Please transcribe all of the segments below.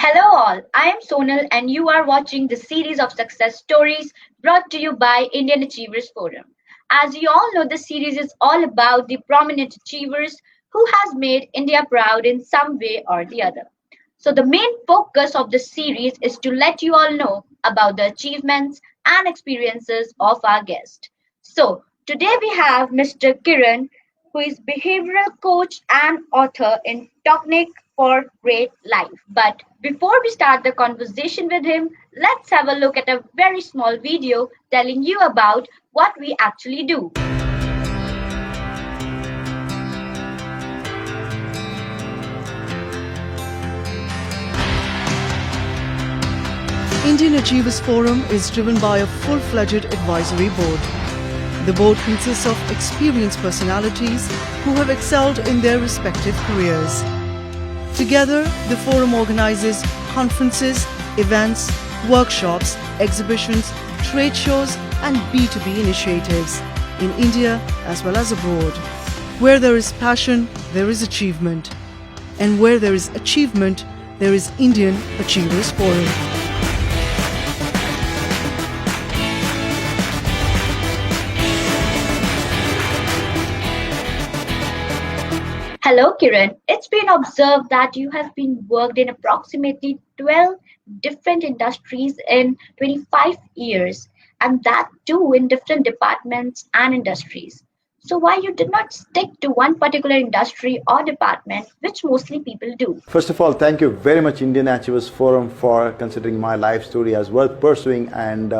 Hello, all. I am Sonal, and you are watching the series of success stories brought to you by Indian Achievers Forum. As you all know, this series is all about the prominent achievers who has made India proud in some way or the other. So the main focus of this series is to let you all know about the achievements and experiences of our guest. So today we have Mr. Kiran, who is behavioral coach and author in Technique for Great Life. But before we start the conversation with him, let's have a look at a very small video telling you about what we actually do. Indian Achievers Forum is driven by a full-fledged advisory board. The board consists of experienced personalities who have excelled in their respective careers. Together, the forum organizes conferences, events, workshops, exhibitions, trade shows and B2B initiatives in India as well as abroad. Where there is passion, there is achievement. And where there is achievement, there is Indian Achievers Forum. Hello, Kiran. It's been observed that you have been worked in approximately 12 different industries in 25 years, and that too in different departments and industries. So why you did not stick to one particular industry or department, which mostly people do? First of all, thank you very much Indian Achievers Forum for considering my life story as worth pursuing and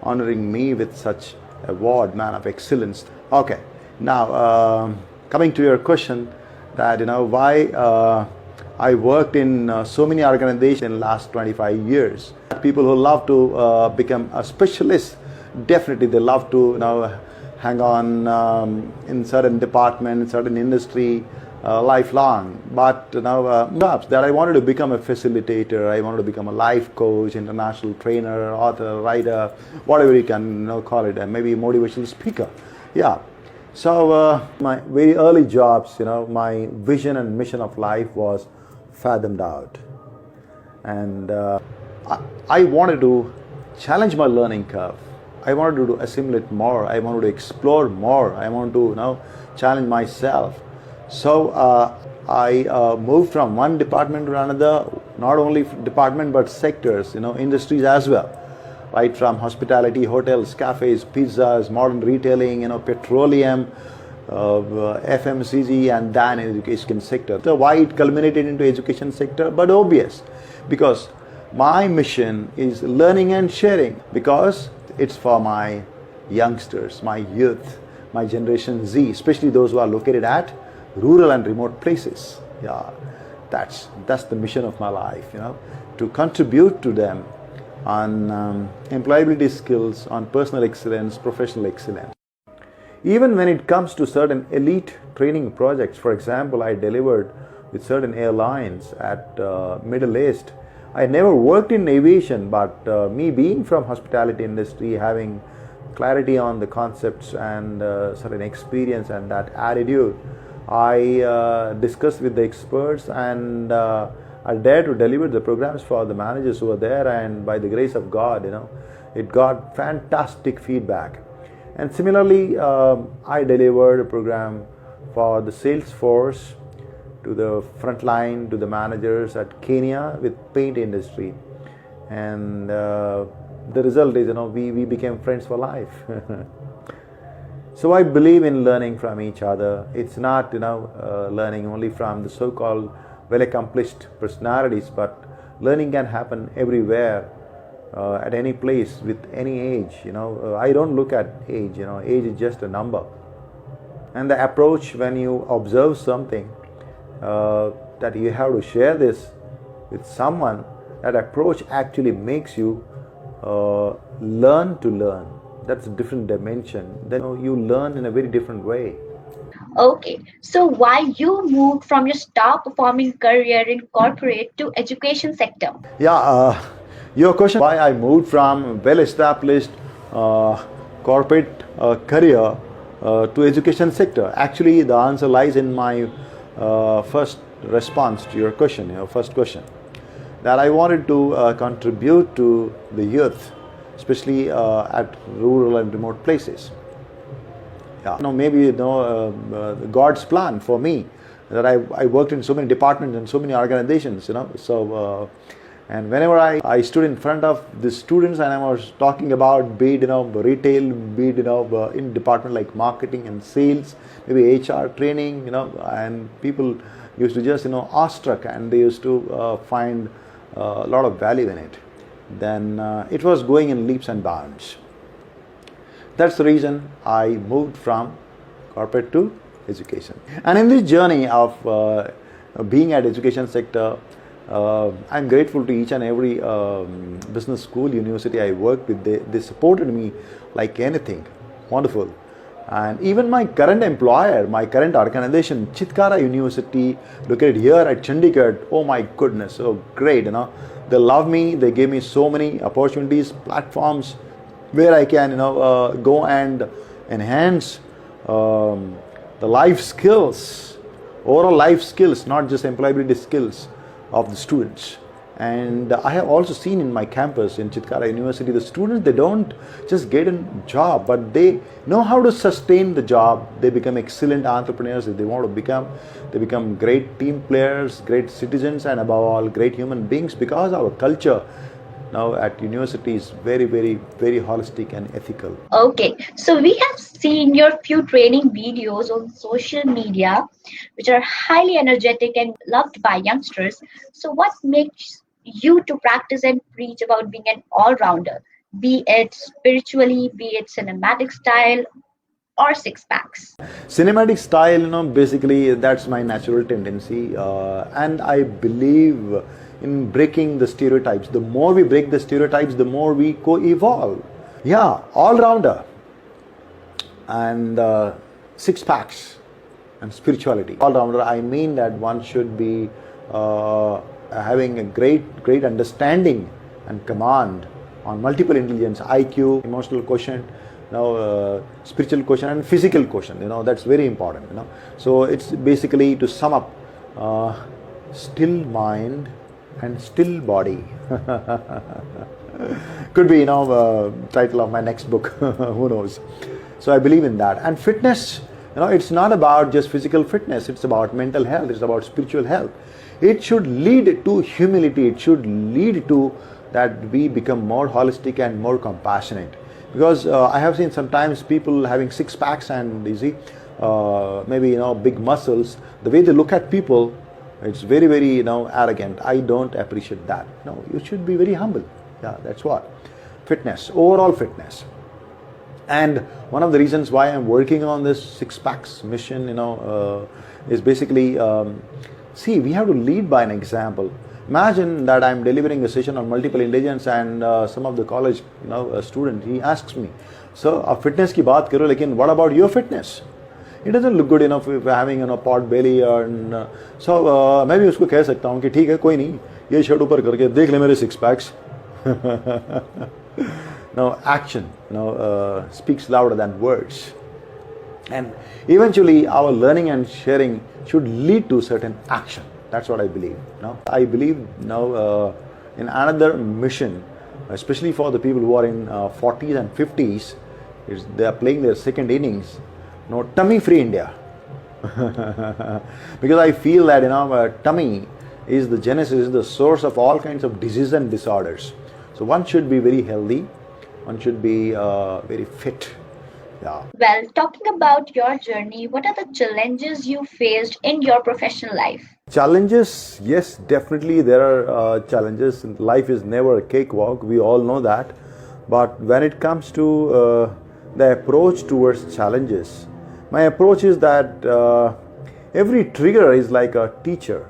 honoring me with such award, man of excellence. Okay, now coming to your question, that why I worked in so many organizations in the last 25 years. People who love to become a specialist, definitely they love to hang on in certain department, certain industry lifelong. But jobs that I wanted to become a facilitator, I wanted to become a life coach, international trainer, author, writer, whatever you can call it, and maybe motivational speaker. Yeah. So my very early jobs, my vision and mission of life was fathomed out. And I wanted to challenge my learning curve. I wanted to assimilate more. I wanted to explore more. I wanted to challenge myself. So I moved from one department to another, not only department but sectors, industries as well. Right from hospitality, hotels, cafes, pizzas, modern retailing, petroleum, FMCG, and then education sector. So why it culminated into education sector? But obvious, because my mission is learning and sharing, because it's for my youngsters, my youth, my generation Z, especially those who are located at rural and remote places. Yeah, that's the mission of my life, to contribute to them on employability skills, on personal excellence, professional excellence. Even when it comes to certain elite training projects, for example, I delivered with certain airlines at Middle East. I never worked in aviation, but me being from hospitality industry, having clarity on the concepts and certain experience and that attitude, I discussed with the experts and I dared to deliver the programs for the managers who were there, and by the grace of God, it got fantastic feedback. And similarly, I delivered a program for the sales force to the front line, to the managers at Kenya with paint industry. And the result is, we became friends for life. So I believe in learning from each other. It's not, learning only from the so-called well-accomplished personalities, but learning can happen everywhere, at any place, with any age. I don't look at age. Age is just a number. And the approach when you observe something, that you have to share this with someone, that approach actually makes you learn to learn. That's a different dimension. Then you learn in a very different way. Okay, so why you moved from your star performing career in corporate to education sector? Yeah, your question why I moved from well-established corporate career to education sector. Actually, the answer lies in my first response to your question, first question. that I wanted to contribute to the youth, especially at rural and remote places. Yeah. Maybe God's plan for me, that I worked in so many departments and so many organizations, and whenever I stood in front of the students and I was talking about, be it retail, be it in department like marketing and sales, maybe HR training, and people used to just awestruck, and they used to find a lot of value in it. Then it was going in leaps and bounds. That's the reason I moved from corporate to education. And in this journey of being at education sector, I'm grateful to each and every business school, university I worked with. They supported me like anything. Wonderful. And even my current employer, my current organization, Chitkara University, located here at Chandigarh, oh my goodness, so great, They love me, they gave me so many opportunities, platforms, where I can go and enhance the life skills, overall life skills, not just employability skills of the students. And I have also seen in my campus in Chitkara University, the students, they don't just get a job, but they know how to sustain the job. They become excellent entrepreneurs if they want to become. They become great team players, great citizens, and above all, great human beings, because our culture now at university is very, very, very holistic and ethical. Okay, so we have seen your few training videos on social media, which are highly energetic and loved by youngsters. So, what makes you to practice and preach about being an all-rounder, be it spiritually, be it cinematic style, or six packs? Cinematic style, basically that's my natural tendency, and I believe in breaking the stereotypes. The more we break the stereotypes, the more we co-evolve. Yeah, all-rounder and six packs and spirituality. All-rounder, I mean that one should be having a great understanding and command on multiple intelligence, IQ, emotional quotient, spiritual quotient and physical quotient. That's very important. So it's basically, to sum up, still mind and still body. Could be title of my next book. Who knows? So I believe in that. And fitness, it's not about just physical fitness. It's about mental health. It's about spiritual health. It should lead to humility. It should lead to that we become more holistic and more compassionate. Because I have seen sometimes people having six packs and maybe big muscles. The way they look at people, it's very, very arrogant. I don't appreciate that. No, you should be very humble. Yeah, that's what. Fitness, overall fitness. And one of the reasons why I'm working on this six packs mission, is basically, see, we have to lead by an example. Imagine that I'm delivering a session on multiple intelligence, and some of the college student, he asks me, so fitness ki baat karo, lekin what about your fitness? It doesn't look good enough if having pot belly, and so मैं भी उसको कह सकता हूँ कि ठीक है, कोई नहीं, ये शर्ट ऊपर करके देख ले मेरे six packs. Now action speaks louder than words, and eventually our learning and sharing should lead to certain action. That's what I believe. I believe in another mission, especially for the people who are in 40s and 50s, they are playing their second innings. Tummy free India. Because I feel that tummy is the genesis, the source of all kinds of diseases and disorders. So one should be very healthy, one should be very fit. Yeah. Well, talking about your journey, what are the challenges you faced in your professional life? Challenges, yes, definitely there are challenges. Life is never a cakewalk, we all know that. But when it comes to the approach towards challenges, my approach is that every trigger is like a teacher.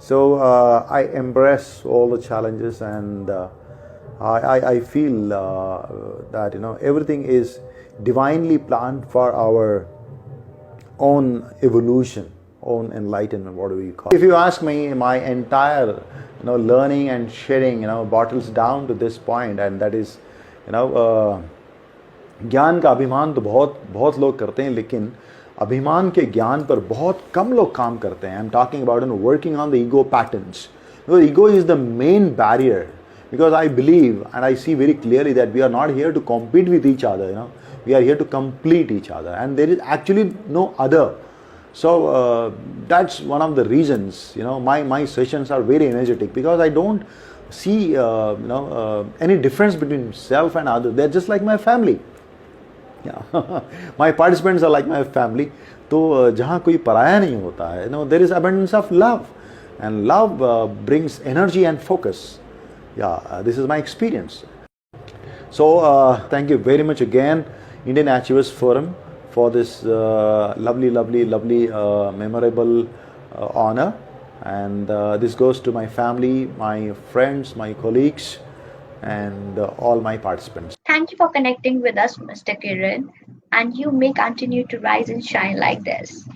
So I embrace all the challenges, and I feel that everything is divinely planned for our own evolution, own enlightenment, what do we call it. If you ask me, my entire learning and sharing bottles down to this point, and that is ज्ञान का अभिमान तो बहुत लोग करते हैं, लेकिन अभिमान के ज्ञान पर बहुत कम लोग काम करते हैं. I am talking about working on the ego patterns, So ego is the main barrier, because I believe and I see very clearly that we are not here to compete with each other. We are here to complete each other, and there is actually no other. So that's one of the reasons. My sessions are very energetic, because I don't see any difference between self and other. They're just like my family. Yeah. My participants are like my family. तो जहाँ कोई पराया नहीं होता है, there is abundance of love, and love brings energy and focus. Yeah, this is my experience. So thank you very much again, Indian Achievers Forum, for this lovely, memorable honor. And this goes to my family, my friends, my colleagues, and all my participants. Thank you for connecting with us, Mr. Kiran, and you may continue to rise and shine like this.